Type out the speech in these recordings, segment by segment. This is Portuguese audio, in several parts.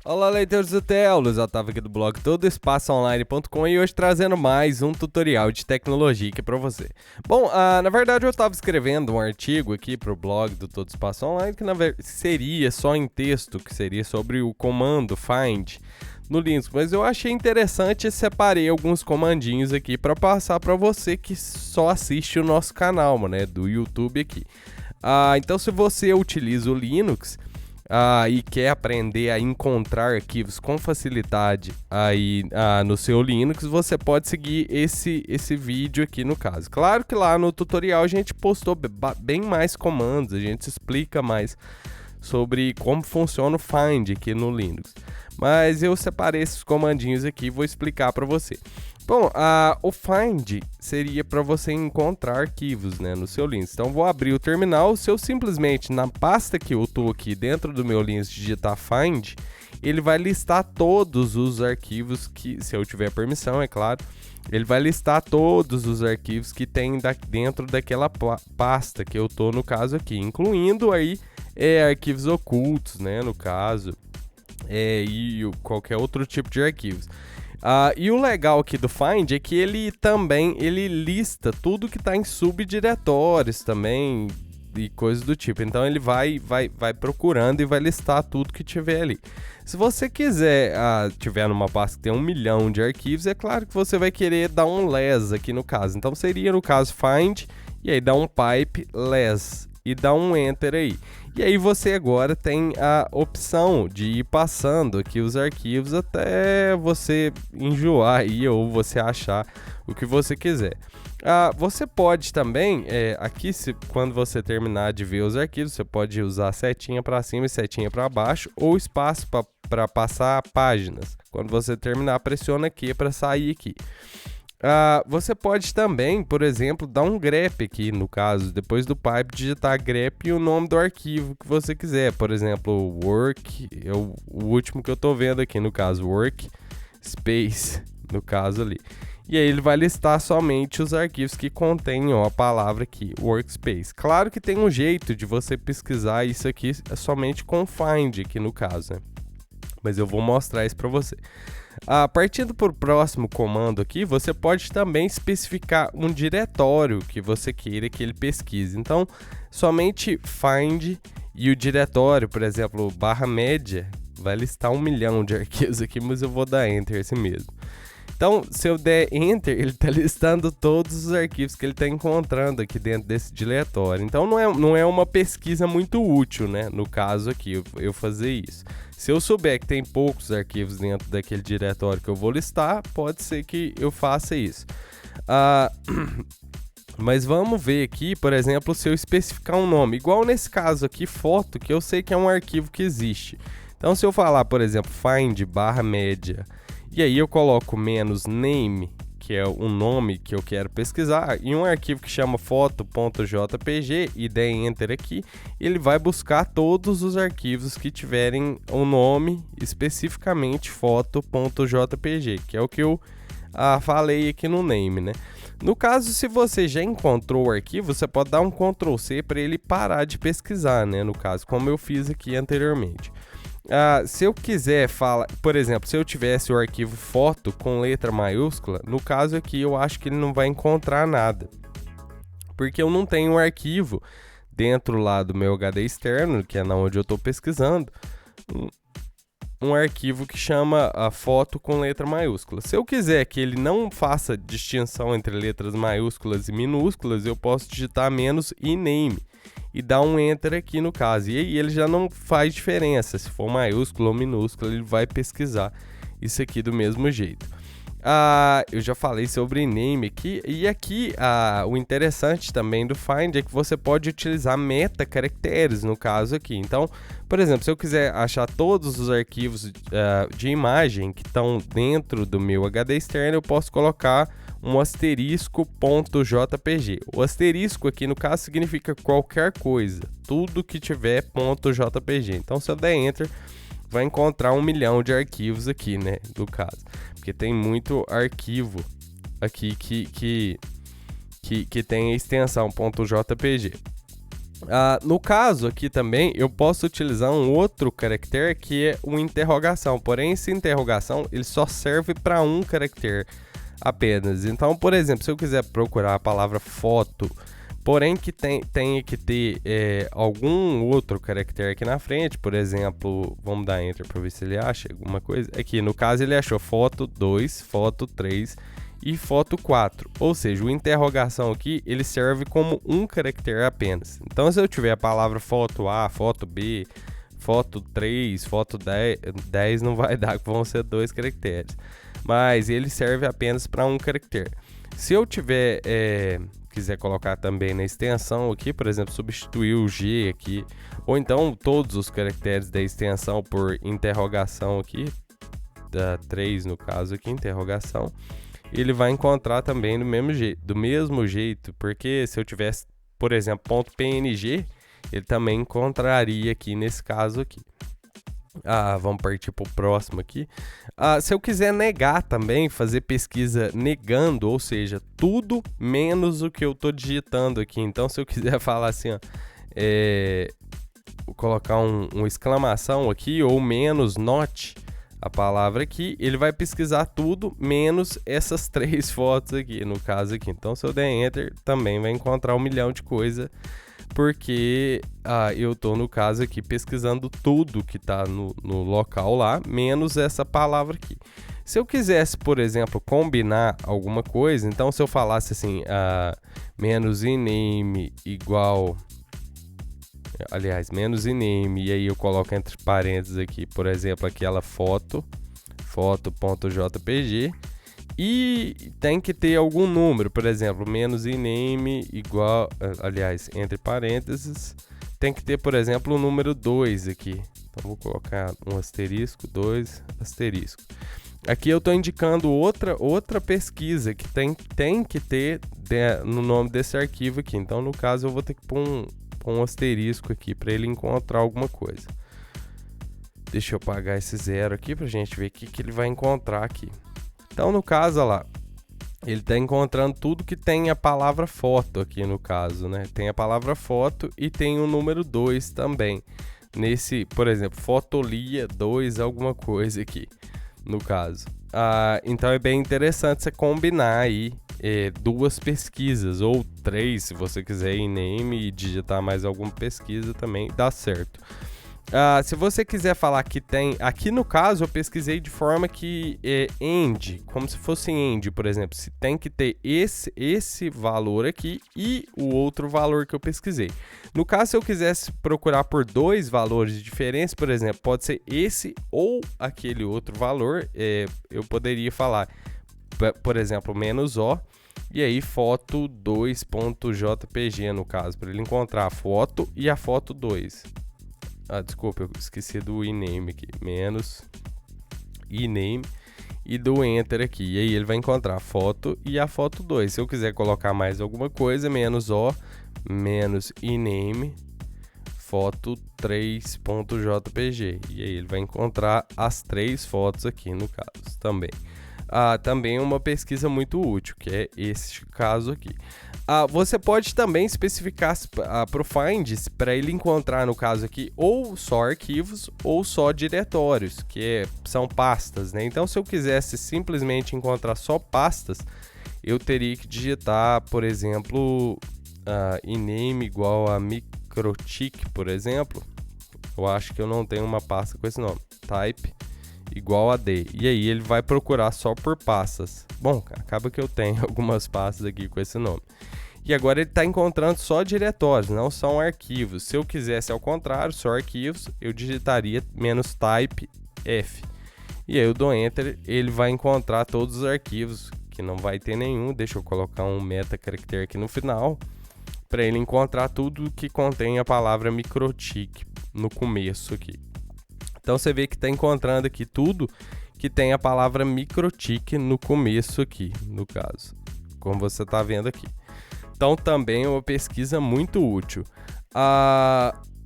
Olá, leitores do TL, Luiz Otávio aqui do blog todoespaçoonline.com e hoje trazendo mais um tutorial de tecnologia aqui para você. Bom, na verdade eu estava escrevendo um artigo aqui para o blog do Todo Espaço Online que seria só em texto, que seria sobre o comando find no Linux, mas eu achei interessante e separei alguns comandinhos aqui para passar para você que só assiste o nosso canal, né, do YouTube aqui. Então se você utiliza o Linux e quer aprender a encontrar arquivos com facilidade aí no seu Linux, você pode seguir esse vídeo aqui no caso. Claro que lá no tutorial a gente postou bem mais comandos, a gente explica mais sobre como funciona o find aqui no Linux. Mas eu separei esses comandinhos aqui e vou explicar para você. Bom, o find seria para você encontrar arquivos, né, no seu Linux. Então vou abrir o terminal, se eu simplesmente na pasta que eu estou aqui dentro do meu Linux digitar find, ele vai listar todos os arquivos que, se eu tiver permissão, é claro, ele vai listar todos os arquivos que tem dentro daquela pasta que eu estou no caso aqui, incluindo aí arquivos ocultos, né, no caso, e qualquer outro tipo de arquivos. E o legal aqui do Find é que ele lista tudo que está em subdiretórios também e coisas do tipo. Então ele vai procurando e vai listar tudo que tiver ali. Se você quiser, tiver numa pasta que tem 1 milhão de arquivos, é claro que você vai querer dar um less aqui no caso. Então seria no caso Find e aí dá um pipe less e dá um enter aí. E aí você agora tem a opção de ir passando aqui os arquivos até você enjoar aí ou você achar o que você quiser. Você pode também, quando você terminar de ver os arquivos, você pode usar setinha para cima e setinha para baixo ou espaço para passar páginas. Quando você terminar, pressiona aqui para sair aqui. Você pode também, por exemplo, dar um grep aqui, no caso, depois do pipe, digitar grep e o nome do arquivo que você quiser. Por exemplo, work, o último que eu estou vendo aqui, no caso, work space, no caso ali. E aí ele vai listar somente os arquivos que contenham a palavra aqui, workspace. Claro que tem um jeito de você pesquisar isso aqui somente com find aqui no caso, né? Mas eu vou mostrar isso para você. Partindo para o próximo comando aqui, você pode também especificar um diretório que você queira que ele pesquise. Então, somente find e o diretório, por exemplo, /média, vai listar 1 milhão de arquivos aqui, mas eu vou dar enter assim mesmo. Então, se eu der enter, ele está listando todos os arquivos que ele está encontrando aqui dentro desse diretório. Então, não é uma pesquisa muito útil, né? No caso aqui, eu fazer isso. Se eu souber que tem poucos arquivos dentro daquele diretório que eu vou listar, pode ser que eu faça isso. Mas vamos ver aqui, por exemplo, se eu especificar um nome. Igual nesse caso aqui, foto, que eu sei que é um arquivo que existe. Então, se eu falar, por exemplo, find /média, e aí eu coloco -name, que é o nome que eu quero pesquisar, e um arquivo que chama foto.jpg, e der enter aqui, ele vai buscar todos os arquivos que tiverem o nome especificamente foto.jpg, que é o que eu falei aqui no name, né? No caso, se você já encontrou o arquivo, você pode dar um Ctrl C para ele parar de pesquisar, né? No caso, como eu fiz aqui anteriormente. Se eu quiser falar, por exemplo, se eu tivesse o arquivo foto com letra maiúscula, no caso aqui eu acho que ele não vai encontrar nada, porque eu não tenho um arquivo dentro lá do meu HD externo, que é na onde eu estou pesquisando, um arquivo que chama a foto com letra maiúscula. Se eu quiser que ele não faça distinção entre letras maiúsculas e minúsculas, eu posso digitar menos e name e dar um enter aqui no caso, e aí ele já não faz diferença se for maiúsculo ou minúsculo, ele vai pesquisar isso aqui do mesmo jeito. Eu já falei sobre name aqui, e aqui o interessante também do find é que você pode utilizar meta caracteres no caso aqui. Então, por exemplo, se eu quiser achar todos os arquivos de imagem que estão dentro do meu HD externo, eu posso colocar um asterisco.jpg. O asterisco aqui no caso significa qualquer coisa, tudo que tiver .jpg. Então, se eu der enter, vai encontrar 1 milhão de arquivos aqui, né, do caso, porque tem muito arquivo aqui que tem a extensão .jpg. No caso aqui também, eu posso utilizar um outro caractere que é uma interrogação. Porém, essa interrogação ele só serve para um caractere apenas. Então, por exemplo, se eu quiser procurar a palavra foto, porém que tenha que ter algum outro caractere aqui na frente, por exemplo, vamos dar Enter para ver se ele acha alguma coisa. Aqui, no caso, ele achou foto 2, foto 3 e foto 4, ou seja, o interrogação aqui ele serve como um caractere apenas. Então, se eu tiver a palavra foto A, foto B, foto 3, foto 10 não vai dar, vão ser 2 caracteres, mas ele serve apenas para um caractere. Se eu tiver quiser colocar também na extensão aqui, por exemplo, substituir o G aqui, ou então todos os caracteres da extensão por interrogação aqui, da 3 no caso aqui, interrogação, ele vai encontrar também do mesmo jeito, porque se eu tivesse, por exemplo, .png, ele também encontraria aqui nesse caso aqui. Vamos partir para o próximo aqui. Se eu quiser negar também, fazer pesquisa negando, ou seja, tudo menos o que eu estou digitando aqui. Então, se eu quiser falar assim, vou colocar uma exclamação aqui, ou menos not, a palavra aqui, ele vai pesquisar tudo menos essas 3 fotos aqui, no caso aqui. Então, se eu der Enter, também vai encontrar 1 milhão de coisa, porque eu tô, no caso aqui, pesquisando tudo que tá no local lá, menos essa palavra aqui. Se eu quisesse, por exemplo, combinar alguma coisa, então se eu falasse assim, menos iname igual... Aliás, menos iname, e aí eu coloco entre parênteses aqui, por exemplo, aquela foto.jpg, e tem que ter algum número, por exemplo, menos iname igual, aliás, entre parênteses, tem que ter, por exemplo, o número 2 aqui. Então vou colocar um asterisco, 2 asterisco. Aqui eu estou indicando outra pesquisa que tem que ter no nome desse arquivo aqui. Então, no caso, eu vou ter que pôr um asterisco aqui para ele encontrar alguma coisa. Deixa eu apagar esse 0 aqui para a gente ver o que ele vai encontrar aqui. Então, no caso, olha lá, ele está encontrando tudo que tem a palavra foto aqui, no caso, né? Tem a palavra foto e tem o número 2 também. Nesse, por exemplo, fotolia 2 alguma coisa aqui, no caso. Então, é bem interessante você combinar aí 2 pesquisas, ou 3, se você quiser ir name e digitar mais alguma pesquisa também dá certo. Se você quiser falar que tem, aqui no caso eu pesquisei de forma que end, como se fosse end, por exemplo, se tem que ter esse valor aqui e o outro valor que eu pesquisei. No caso, se eu quisesse procurar por 2 valores de diferença, por exemplo, pode ser esse ou aquele outro valor, eu poderia falar, por exemplo, menos O, e aí foto 2.jpg no caso, para ele encontrar a foto e a foto 2. Desculpa, eu esqueci do iname aqui, menos iname e do enter aqui, e aí ele vai encontrar a foto e a foto 2. Se eu quiser colocar mais alguma coisa, menos O, menos iname, foto 3.jpg, e aí ele vai encontrar as 3 fotos aqui no caso também. Também uma pesquisa muito útil, que é esse caso aqui. Você pode também especificar para o Find para ele encontrar, no caso aqui, ou só arquivos ou só diretórios, que são pastas, né? Então, se eu quisesse simplesmente encontrar só pastas, eu teria que digitar, por exemplo, iname igual a microtik, por exemplo. Eu acho que eu não tenho uma pasta com esse nome. Type igual a D. E aí ele vai procurar só por pastas. Bom, acaba que eu tenho algumas pastas aqui com esse nome. E agora ele está encontrando só diretórios, não são arquivos. Se eu quisesse ao contrário, só arquivos, eu digitaria menos type F. E aí eu dou Enter, ele vai encontrar todos os arquivos, que não vai ter nenhum. Deixa eu colocar um meta caractere aqui no final, para ele encontrar tudo que contém a palavra microtik no começo aqui. Então você vê que está encontrando aqui tudo que tem a palavra microtik no começo aqui, no caso, como você está vendo aqui. Então também é uma pesquisa muito útil.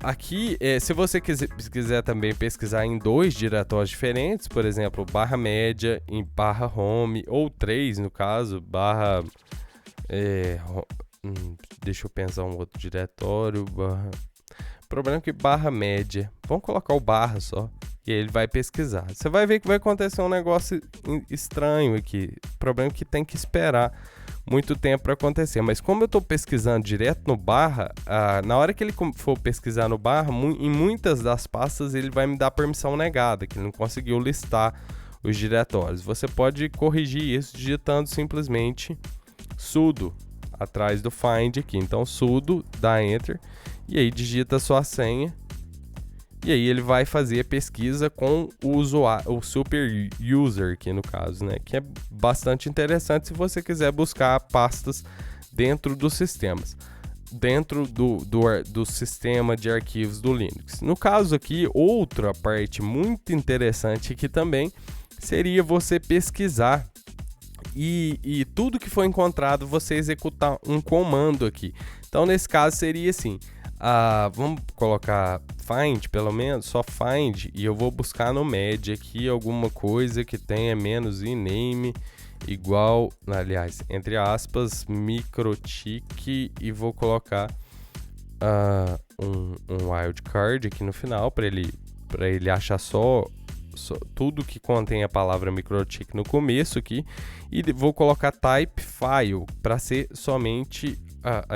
Aqui, se você quiser também pesquisar em 2 diretórios diferentes, por exemplo, barra média em barra home, ou 3 no caso, barra Deixa eu pensar um outro diretório. O problema é que barra média. Vamos colocar o barra só. E aí ele vai pesquisar. Você vai ver que vai acontecer um negócio estranho aqui. O problema é que tem que esperar muito tempo para acontecer. Mas como eu estou pesquisando direto no barra, na hora que ele for pesquisar no barra, em muitas das pastas ele vai me dar permissão negada, que ele não conseguiu listar os diretórios. Você pode corrigir isso digitando simplesmente sudo atrás do find aqui. Então sudo, dá enter e aí digita a sua senha. E aí ele vai fazer a pesquisa com o usuário, o super user aqui no caso, né? Que é bastante interessante se você quiser buscar pastas dentro dos sistemas, dentro do sistema de arquivos do Linux. No caso aqui, outra parte muito interessante aqui também seria você pesquisar e tudo que for encontrado você executar um comando aqui. Então nesse caso seria assim. Vamos colocar find, pelo menos, só find, e eu vou buscar no med aqui alguma coisa que tenha menos iname igual, aliás, entre aspas, microtik, e vou colocar um wildcard aqui no final para ele achar só tudo que contém a palavra microtik no começo aqui, e vou colocar type file para ser somente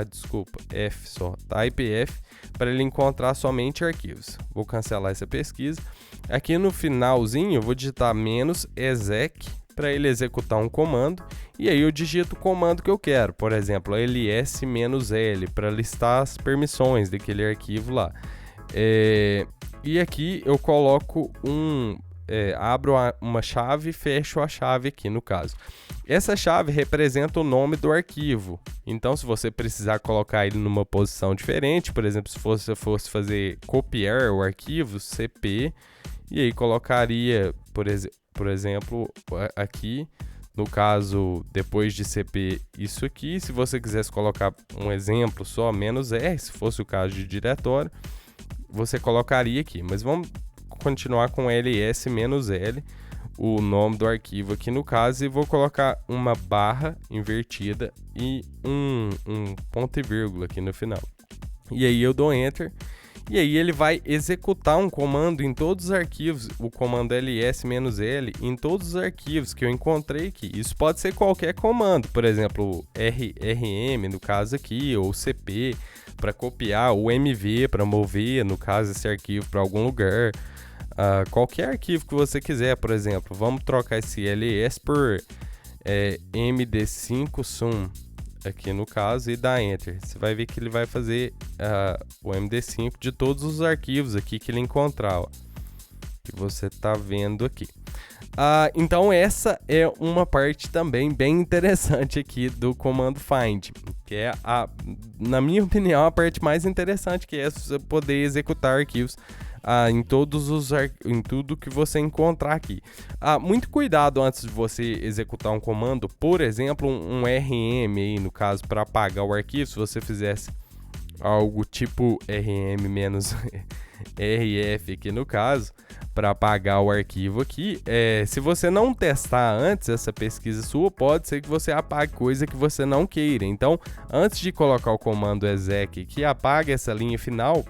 desculpa, F só, type F, para ele encontrar somente arquivos. Vou cancelar essa pesquisa. Aqui no finalzinho eu vou digitar "-exec" para ele executar um comando, e aí eu digito o comando que eu quero, por exemplo, ls-l, para listar as permissões daquele arquivo lá. E aqui eu coloco abro uma chave e fecho a chave aqui no caso. Essa chave representa o nome do arquivo. Então, se você precisar colocar ele numa posição diferente, por exemplo, se você fosse fazer copiar o arquivo, cp, e aí colocaria, por exemplo, aqui, no caso, depois de cp, isso aqui. Se você quisesse colocar um exemplo só, "-r", se fosse o caso de diretório, você colocaria aqui. Mas vamos continuar com ls-l, o nome do arquivo aqui no caso, e vou colocar uma barra invertida e um ponto e vírgula aqui no final. E aí eu dou enter, e aí ele vai executar um comando em todos os arquivos, o comando ls-l em todos os arquivos que eu encontrei aqui. Isso pode ser qualquer comando, por exemplo, rm no caso aqui, ou cp para copiar, ou mv para mover, no caso, esse arquivo para algum lugar. Qualquer arquivo que você quiser, por exemplo, vamos trocar esse ls por md5 sum aqui no caso e dar enter. Você vai ver que ele vai fazer o md5 de todos os arquivos aqui que ele encontrar, ó, que você está vendo aqui. Então essa é uma parte também bem interessante aqui do comando find, que é, na minha opinião, a parte mais interessante, que é você poder executar arquivos em tudo que você encontrar aqui. Muito cuidado antes de você executar um comando, por exemplo, um rm aí, no caso, para apagar o arquivo. Se você fizesse algo tipo rm-rf aqui no caso, para apagar o arquivo aqui, se você não testar antes essa pesquisa sua, pode ser que você apague coisa que você não queira. Então, antes de colocar o comando exec que apaga essa linha final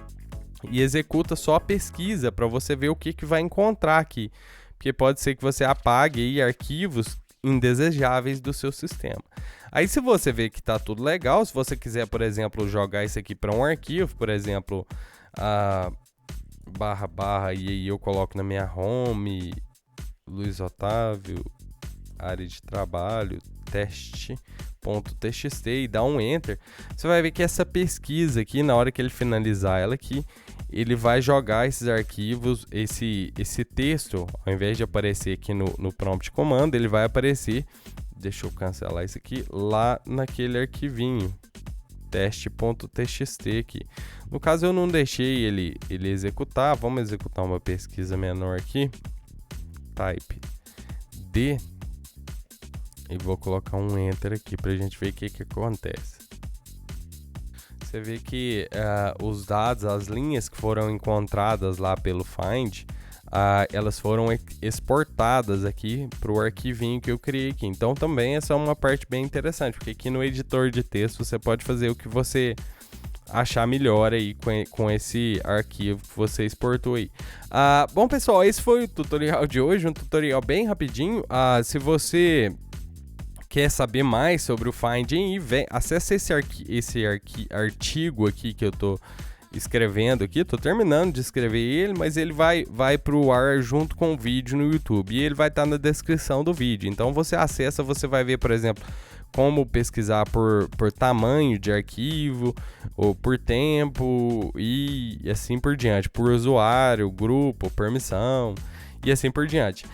e executa só a pesquisa para você ver o que vai encontrar aqui, porque pode ser que você apague aí arquivos indesejáveis do seu sistema. Aí, se você vê que está tudo legal, se você quiser, por exemplo, jogar isso aqui para um arquivo, por exemplo, // e aí eu coloco na minha home, Luiz Otávio, área de trabalho, teste.txt e dá um enter, você vai ver que essa pesquisa aqui, na hora que ele finalizar ela aqui, ele vai jogar esses arquivos, esse texto, ao invés de aparecer aqui no prompt comando, ele vai aparecer, deixa eu cancelar isso aqui, lá naquele arquivinho, teste.txt aqui. No caso eu não deixei ele executar, vamos executar uma pesquisa menor aqui, type d, e vou colocar um enter aqui pra gente ver o que acontece. Você vê que os dados, as linhas que foram encontradas lá pelo find, elas foram exportadas aqui para o arquivinho que eu criei aqui. Então também essa é uma parte bem interessante, porque aqui no editor de texto você pode fazer o que você achar melhor aí com esse arquivo que você exportou aí. Bom, pessoal, esse foi o tutorial de hoje, um tutorial bem rapidinho. Se você quer saber mais sobre o Find, acesse esse artigo aqui que eu tô escrevendo aqui, tô terminando de escrever ele, mas ele vai pro ar junto com o vídeo no YouTube, e ele vai estar na descrição do vídeo. Então você acessa, você vai ver, por exemplo, como pesquisar por tamanho de arquivo, ou por tempo, e assim por diante, por usuário, grupo, permissão, e assim por diante.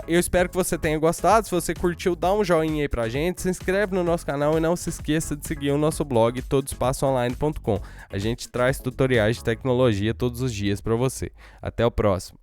Eu espero que você tenha gostado. Se você curtiu, dá um joinha aí pra gente, se inscreve no nosso canal e não se esqueça de seguir o nosso blog todospaçoonline.com. A gente traz tutoriais de tecnologia todos os dias para você. Até o próximo.